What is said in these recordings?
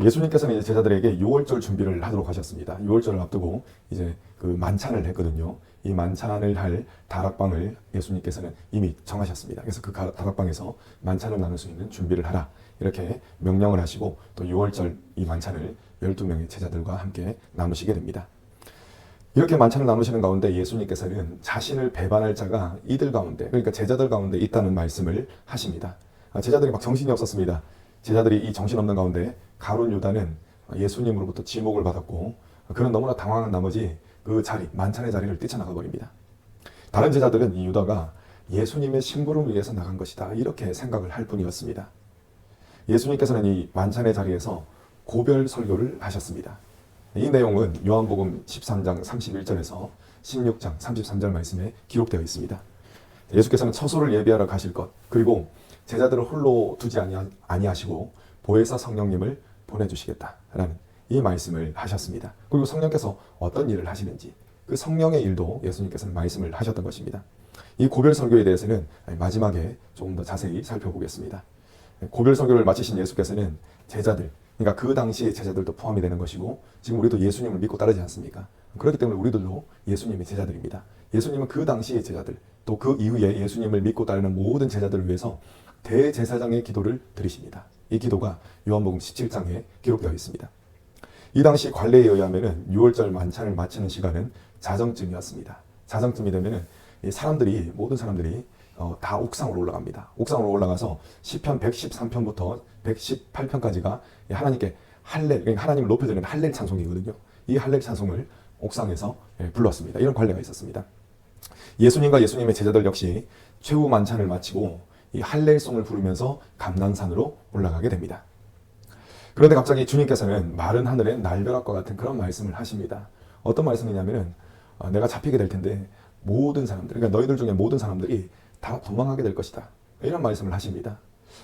예수님께서는 이제 제자들에게 유월절 준비를 하도록 하셨습니다. 유월절을 앞두고 이제 그 만찬을 했거든요. 이 만찬을 할 다락방을 예수님께서는 이미 정하셨습니다. 그래서 그 다락방에서 만찬을 나눌 수 있는 준비를 하라, 이렇게 명령을 하시고 또 유월절 이 만찬을 12명의 제자들과 함께 나누시게 됩니다. 이렇게 만찬을 나누시는 가운데 예수님께서는 자신을 배반할 자가 이들 가운데, 그러니까 제자들 가운데 있다는 말씀을 하십니다. 제자들이 막 정신이 없었습니다. 제자들이 이 정신없는 가운데 가룟 유다는 예수님으로부터 지목을 받았고, 그는 너무나 당황한 나머지 그 자리, 만찬의 자리를 뛰쳐나가 버립니다. 다른 제자들은 이 유다가 예수님의 심부름을 위해서 나간 것이다, 이렇게 생각을 할 뿐이었습니다. 예수님께서는 이 만찬의 자리에서 고별 설교를 하셨습니다. 이 내용은 요한복음 13장 31절에서 16장 33절 말씀에 기록되어 있습니다. 예수께서는 처소를 예비하러 가실 것, 그리고 제자들을 홀로 두지 아니하시고 보혜사 성령님을 보내주시겠다라는 이 말씀을 하셨습니다. 그리고 성령께서 어떤 일을 하시는지, 그 성령의 일도 예수님께서는 말씀을 하셨던 것입니다. 이 고별 설교에 대해서는 마지막에 조금 더 자세히 살펴보겠습니다. 고별 설교를 마치신 예수께서는 제자들, 그러니까 그 당시의 제자들도 포함이 되는 것이고, 지금 우리도 예수님을 믿고 따르지 않습니까? 그렇기 때문에 우리들도 예수님의 제자들입니다. 예수님은 그 당시의 제자들, 또 그 이후에 예수님을 믿고 따르는 모든 제자들을 위해서 대제사장의 기도를 드리십니다. 이 기도가 요한복음 17장에 기록되어 있습니다. 이 당시 관례에 의하면 6월절 만찬을 마치는 시간은 자정쯤이었습니다. 자정쯤이 되면 사람들이, 모든 사람들이 다 옥상으로 올라갑니다. 옥상으로 올라가서 시편 113편부터 118편까지가 하나님께 할렐, 그러니까 하나님을 높여드리는 할렐 찬송이거든요. 이 할렐 찬송을 옥상에서 불렀습니다. 이런 관례가 있었습니다. 예수님과 예수님의 제자들 역시 최후 만찬을 마치고 이 할렐송을 부르면서 감난산으로 올라가게 됩니다. 그런데 갑자기 주님께서는 마른 하늘에 날벼락과 같은 그런 말씀을 하십니다. 어떤 말씀이냐면은 내가 잡히게 될 텐데 모든 사람들, 그러니까 너희들 중에 모든 사람들이 다 도망하게 될 것이다, 이런 말씀을 하십니다.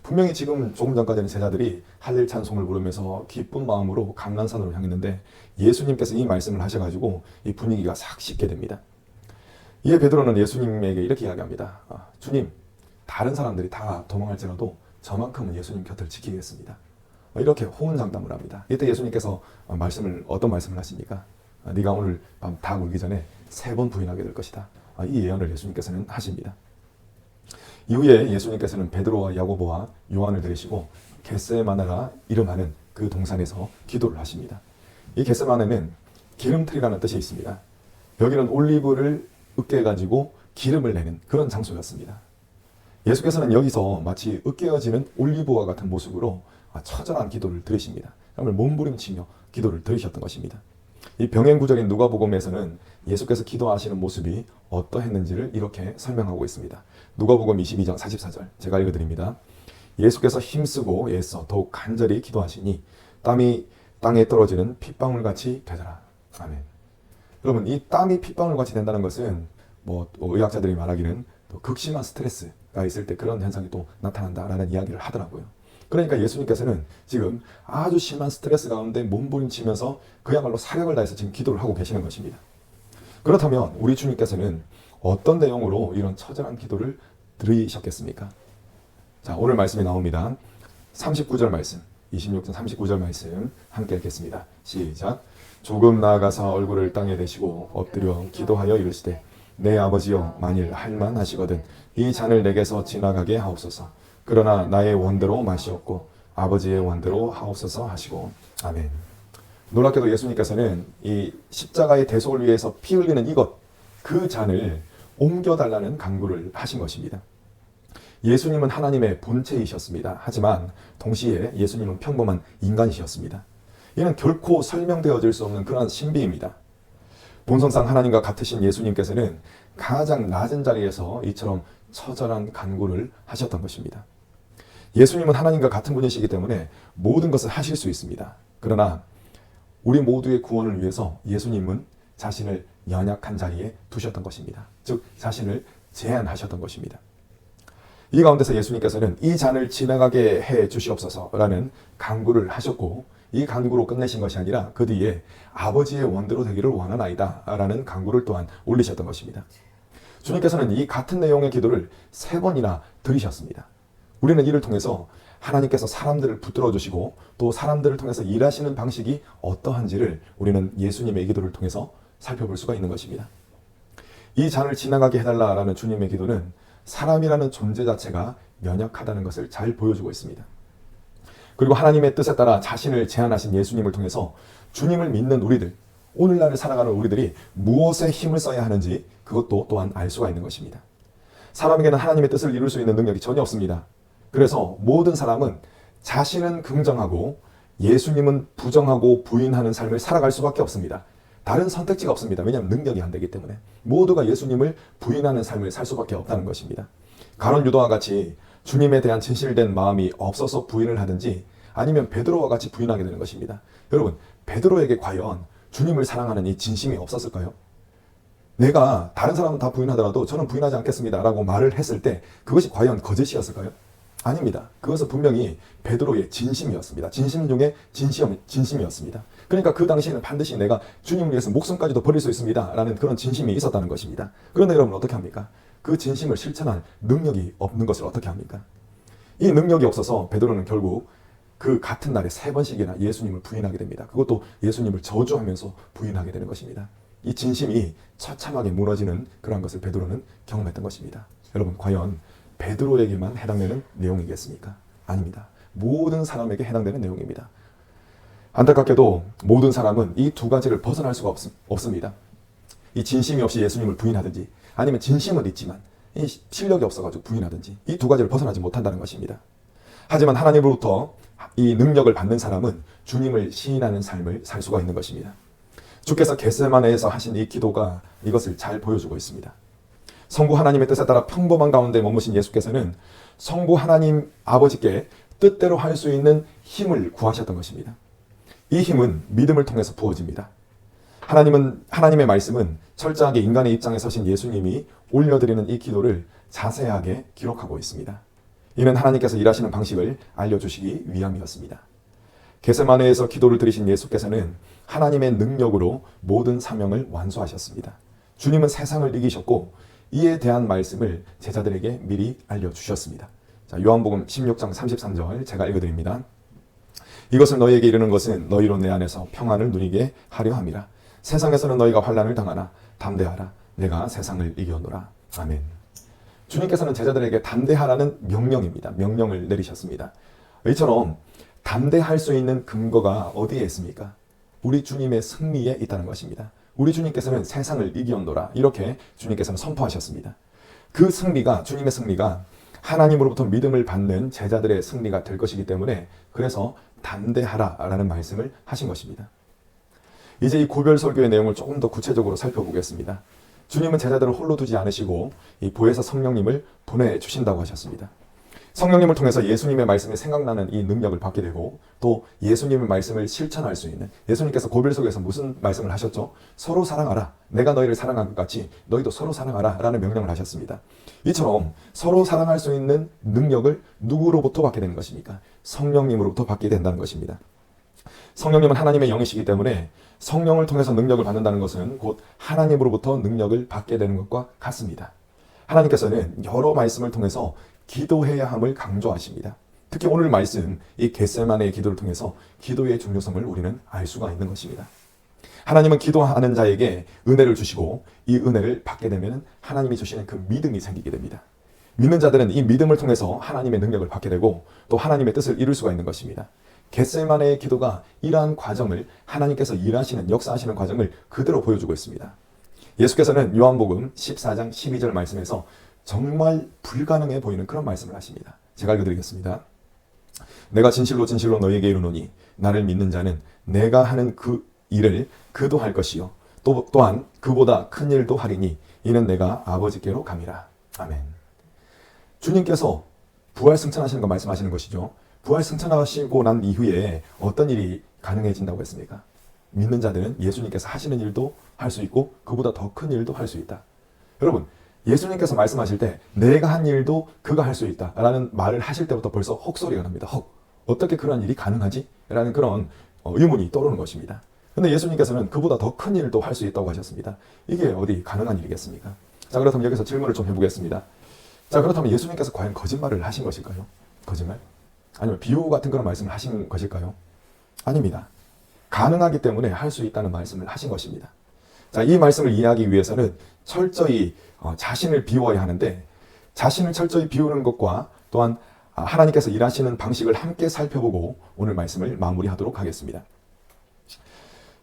분명히 지금 조금 전까지는 제자들이 할렐 찬송을 부르면서 기쁜 마음으로 감난산으로 향했는데 예수님께서 이 말씀을 하셔가지고 이 분위기가 싹 식게 됩니다. 이에 베드로는 예수님에게 이렇게 이야기합니다. 주님, 다른 사람들이 다 도망할지라도 저만큼은 예수님 곁을 지키겠습니다. 이렇게 호언장담을 합니다. 이때 예수님께서 어떤 말씀을 하십니까? 네가 오늘 밤 닭 울기 전에 3번 부인하게 될 것이다. 이 예언을 예수님께서는 하십니다. 이후에 예수님께서는 베드로와 야고보와 요한을 데리시고 겟세마네라 이름하는 그 동산에서 기도를 하십니다. 이 겟세마네는 기름틀이라는 뜻이 있습니다. 여기는 올리브를 으깨가지고 기름을 내는 그런 장소였습니다. 예수께서는 여기서 마치 으깨어지는 올리브와 같은 모습으로 처절한 기도를 드리십니다. 정말 몸부림치며 기도를 드리셨던 것입니다. 이 병행구절인 누가복음에서는 예수께서 기도하시는 모습이 어떠했는지를 이렇게 설명하고 있습니다. 누가복음 22장 44절 제가 읽어드립니다. 예수께서 힘쓰고 애써 더욱 간절히 기도하시니 땀이 땅에 떨어지는 핏방울같이 되더라. 아멘. 여러분, 이 땀이 핏방울같이 된다는 것은 의학자들이 말하기는 극심한 스트레스가 있을 때 그런 현상이 또 나타난다라는 이야기를 하더라고요. 그러니까 예수님께서는 지금 아주 심한 스트레스 가운데 몸부림치면서 그야말로 사력을 다해서 지금 기도를 하고 계시는 것입니다. 그렇다면 우리 주님께서는 어떤 내용으로 이런 처절한 기도를 드리셨겠습니까? 자, 오늘 말씀이 나옵니다. 39절 말씀, 26절 39절 말씀 함께 읽겠습니다. 시작. 조금 나아가서 얼굴을 땅에 대시고 엎드려 기도하여 이르시되 내 아버지여, 만일 할만하시거든 이 잔을 내게서 지나가게 하옵소서. 그러나 나의 원대로 마시옵고 아버지의 원대로 하옵소서 하시고. 아멘. 놀랍게도 예수님께서는 이 십자가의 대속을 위해서 피 흘리는 이것, 그 잔을 옮겨달라는 간구를 하신 것입니다. 예수님은 하나님의 본체이셨습니다. 하지만 동시에 예수님은 평범한 인간이셨습니다. 이는 결코 설명되어질 수 없는 그러한 신비입니다. 본성상 하나님과 같으신 예수님께서는 가장 낮은 자리에서 이처럼 처절한 간구를 하셨던 것입니다. 예수님은 하나님과 같은 분이시기 때문에 모든 것을 하실 수 있습니다. 그러나 우리 모두의 구원을 위해서 예수님은 자신을 연약한 자리에 두셨던 것입니다. 즉 자신을 제한하셨던 것입니다. 이 가운데서 예수님께서는 이 잔을 지나가게 해 주시옵소서라는 간구를 하셨고, 이 간구로 끝내신 것이 아니라 그 뒤에 아버지의 원대로 되기를 원하나이다 라는 간구를 또한 올리셨던 것입니다. 주님께서는 이 같은 내용의 기도를 3번이나 드리셨습니다. 우리는 이를 통해서 하나님께서 사람들을 붙들어 주시고 또 사람들을 통해서 일하시는 방식이 어떠한지를 우리는 예수님의 기도를 통해서 살펴볼 수가 있는 것입니다. 이 잔을 지나가게 해달라라는 주님의 기도는 사람이라는 존재 자체가 연약하다는 것을 잘 보여주고 있습니다. 그리고 하나님의 뜻에 따라 자신을 제한하신 예수님을 통해서 주님을 믿는 우리들, 오늘날을 살아가는 우리들이 무엇에 힘을 써야 하는지 그것도 또한 알 수가 있는 것입니다. 사람에게는 하나님의 뜻을 이룰 수 있는 능력이 전혀 없습니다. 그래서 모든 사람은 자신은 긍정하고 예수님은 부정하고 부인하는 삶을 살아갈 수밖에 없습니다. 다른 선택지가 없습니다. 왜냐하면 능력이 안 되기 때문에. 모두가 예수님을 부인하는 삶을 살 수밖에 없다는 것입니다. 가룟 유다와 같이 주님에 대한 진실된 마음이 없어서 부인을 하든지 아니면 베드로와 같이 부인하게 되는 것입니다. 여러분, 베드로에게 과연 주님을 사랑하는 이 진심이 없었을까요? 내가 다른 사람은 다 부인하더라도 저는 부인하지 않겠습니다 라고 말을 했을 때 그것이 과연 거짓이었을까요? 아닙니다. 그것은 분명히 베드로의 진심이었습니다. 진심 중에 진심이었습니다. 그러니까 그 당시에는 반드시 내가 주님을 위해서 목숨까지도 버릴 수 있습니다 라는 그런 진심이 있었다는 것입니다. 그런데 여러분 어떻게 합니까? 그 진심을 실천할 능력이 없는 것을 어떻게 합니까? 이 능력이 없어서 베드로는 결국 그 같은 날에 3번씩이나 예수님을 부인하게 됩니다. 그것도 예수님을 저주하면서 부인하게 되는 것입니다. 이 진심이 처참하게 무너지는 그런 것을 베드로는 경험했던 것입니다. 여러분, 과연 베드로에게만 해당되는 내용이겠습니까? 아닙니다. 모든 사람에게 해당되는 내용입니다. 안타깝게도 모든 사람은 이 두 가지를 벗어날 수가 없습니다. 이 진심이 없이 예수님을 부인하든지 아니면 진심은 있지만 이 실력이 없어가지고 부인하든지 이 두 가지를 벗어나지 못한다는 것입니다. 하지만 하나님으로부터 이 능력을 받는 사람은 주님을 시인하는 삶을 살 수가 있는 것입니다. 주께서 겟세마네에서 하신 이 기도가 이것을 잘 보여주고 있습니다. 성부 하나님의 뜻에 따라 평범한 가운데 머무신 예수께서는 성부 하나님 아버지께 뜻대로 할 수 있는 힘을 구하셨던 것입니다. 이 힘은 믿음을 통해서 부어집니다. 하나님의 말씀은 철저하게 인간의 입장에 서신 예수님이 올려드리는 이 기도를 자세하게 기록하고 있습니다. 이는 하나님께서 일하시는 방식을 알려주시기 위함이었습니다. 겟세마네에서 기도를 드리신 예수께서는 하나님의 능력으로 모든 사명을 완수하셨습니다. 주님은 세상을 이기셨고 이에 대한 말씀을 제자들에게 미리 알려주셨습니다. 자, 요한복음 16장 33절 제가 읽어드립니다. 이것을 너희에게 이르는 것은 너희로 내 안에서 평안을 누리게 하려 함이라. 세상에서는 너희가 환난을 당하나 담대하라. 내가 세상을 이겼노라. 아멘. 주님께서는 제자들에게 담대하라는 명령입니다. 명령을 내리셨습니다. 이처럼 담대할 수 있는 근거가 어디에 있습니까? 우리 주님의 승리에 있다는 것입니다. 우리 주님께서는 세상을 이겼노라 이렇게 주님께서는 선포하셨습니다. 그 승리가, 주님의 승리가 하나님으로부터 믿음을 받는 제자들의 승리가 될 것이기 때문에 그래서 담대하라 라는 말씀을 하신 것입니다. 이제 이 고별 설교의 내용을 조금 더 구체적으로 살펴보겠습니다. 주님은 제자들을 홀로 두지 않으시고 이 보혜사 성령님을 보내주신다고 하셨습니다. 성령님을 통해서 예수님의 말씀이 생각나는 이 능력을 받게 되고 또 예수님의 말씀을 실천할 수 있는, 예수님께서 고별석에서 무슨 말씀을 하셨죠? 서로 사랑하라. 내가 너희를 사랑한 것 같이 너희도 서로 사랑하라 라는 명령을 하셨습니다. 이처럼 서로 사랑할 수 있는 능력을 누구로부터 받게 되는 것입니까? 성령님으로부터 받게 된다는 것입니다. 성령님은 하나님의 영이시기 때문에 성령을 통해서 능력을 받는다는 것은 곧 하나님으로부터 능력을 받게 되는 것과 같습니다. 하나님께서는 여러 말씀을 통해서 기도해야 함을 강조하십니다. 특히 오늘 말씀, 이 겟세마네의 기도를 통해서 기도의 중요성을 우리는 알 수가 있는 것입니다. 하나님은 기도하는 자에게 은혜를 주시고 이 은혜를 받게 되면 하나님이 주시는 그 믿음이 생기게 됩니다. 믿는 자들은 이 믿음을 통해서 하나님의 능력을 받게 되고 또 하나님의 뜻을 이룰 수가 있는 것입니다. 겟세마네의 기도가 이러한 과정을, 하나님께서 일하시는, 역사하시는 과정을 그대로 보여주고 있습니다. 예수께서는 요한복음 14장 12절 말씀에서 정말 불가능해 보이는 그런 말씀을 하십니다. 제가 읽어드리겠습니다. 내가 진실로 진실로 너희에게 이르노니 나를 믿는 자는 내가 하는 그 일을 그도 할 것이요 또한 그보다 큰 일도 하리니 이는 내가 아버지께로 감이라. 아멘. 주님께서 부활 승천하시는 거 말씀하시는 것이죠. 부활 승천하시고 난 이후에 어떤 일이 가능해진다고 했습니까? 믿는 자들은 예수님께서 하시는 일도 할 수 있고 그보다 더 큰 일도 할 수 있다. 여러분, 예수님께서 말씀하실 때 내가 한 일도 그가 할 수 있다 라는 말을 하실 때부터 벌써 헉소리가 납니다. 헉, 어떻게 그런 일이 가능하지? 라는 그런 의문이 떠오르는 것입니다. 근데 예수님께서는 그보다 더 큰 일도 할 수 있다고 하셨습니다. 이게 어디 가능한 일이겠습니까? 자, 그렇다면 여기서 질문을 좀 해보겠습니다. 자, 그렇다면 예수님께서 과연 거짓말을 하신 것일까요? 거짓말? 아니면 비유 같은 그런 말씀을 하신 것일까요? 아닙니다. 가능하기 때문에 할 수 있다는 말씀을 하신 것입니다. 자, 이 말씀을 이해하기 위해서는 철저히 자신을 비워야 하는데, 자신을 철저히 비우는 것과 또한 하나님께서 일하시는 방식을 함께 살펴보고 오늘 말씀을 마무리하도록 하겠습니다.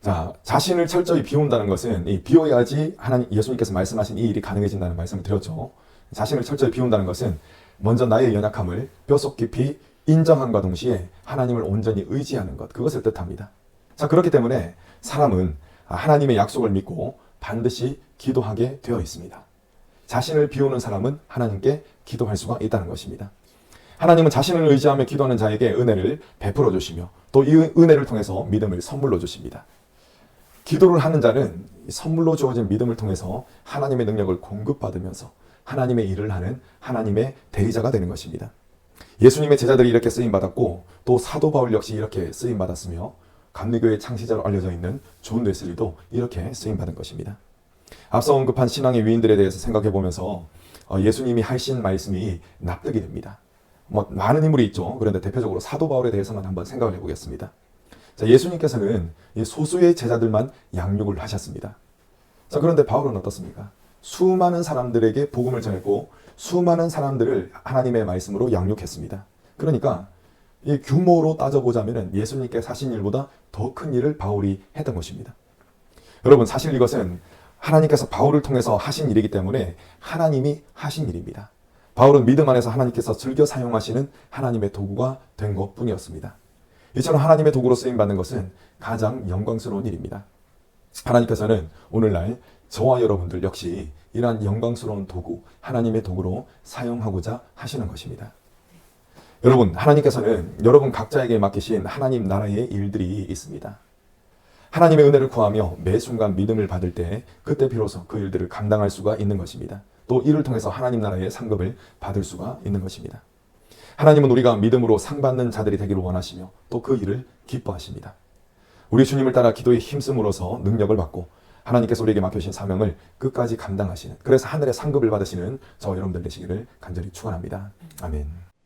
자, 자신을 철저히 비운다는 것은 비워야지 예수님께서 말씀하신 이 일이 가능해진다는 말씀을 드렸죠. 자신을 철저히 비운다는 것은 먼저 나의 연약함을 뼛속 깊이 인정함과 동시에 하나님을 온전히 의지하는 것, 그것을 뜻합니다. 자, 그렇기 때문에 사람은 하나님의 약속을 믿고 반드시 기도하게 되어 있습니다. 자신을 비우는 사람은 하나님께 기도할 수가 있다는 것입니다. 하나님은 자신을 의지하며 기도하는 자에게 은혜를 베풀어 주시며 또 이 은혜를 통해서 믿음을 선물로 주십니다. 기도를 하는 자는 선물로 주어진 믿음을 통해서 하나님의 능력을 공급받으면서 하나님의 일을 하는 하나님의 대리자가 되는 것입니다. 예수님의 제자들이 이렇게 쓰임받았고 또 사도 바울 역시 이렇게 쓰임받았으며 감리교의 창시자로 알려져 있는 존 웨슬리도 이렇게 쓰임받은 것입니다. 앞서 언급한 신앙의 위인들에 대해서 생각해 보면서 예수님이 하신 말씀이 납득이 됩니다. 많은 인물이 있죠. 그런데 대표적으로 사도 바울에 대해서만 한번 생각을 해보겠습니다. 자, 예수님께서는 소수의 제자들만 양육을 하셨습니다. 자, 그런데 바울은 어떻습니까? 수많은 사람들에게 복음을 전했고 수많은 사람들을 하나님의 말씀으로 양육했습니다. 그러니까 이 규모로 따져보자면 예수님께서 하신 일보다 더 큰 일을 바울이 했던 것입니다. 여러분, 사실 이것은 하나님께서 바울을 통해서 하신 일이기 때문에 하나님이 하신 일입니다. 바울은 믿음 안에서 하나님께서 즐겨 사용하시는 하나님의 도구가 된 것뿐이었습니다. 이처럼 하나님의 도구로 쓰임받는 것은 가장 영광스러운 일입니다. 하나님께서는 오늘날 저와 여러분들 역시 이러한 영광스러운 도구, 하나님의 도구로 사용하고자 하시는 것입니다. 여러분, 하나님께서는 여러분 각자에게 맡기신 하나님 나라의 일들이 있습니다. 하나님의 은혜를 구하며 매 순간 믿음을 받을 때 그때 비로소 그 일들을 감당할 수가 있는 것입니다. 또 이를 통해서 하나님 나라의 상급을 받을 수가 있는 것입니다. 하나님은 우리가 믿음으로 상 받는 자들이 되기를 원하시며 또 그 일을 기뻐하십니다. 우리 주님을 따라 기도에 힘쓰므로써 능력을 받고 하나님께서 우리에게 맡겨주신 사명을 끝까지 감당하시는, 그래서 하늘의 상급을 받으시는 저와 여러분들 되시기를 간절히 축원합니다. 아멘.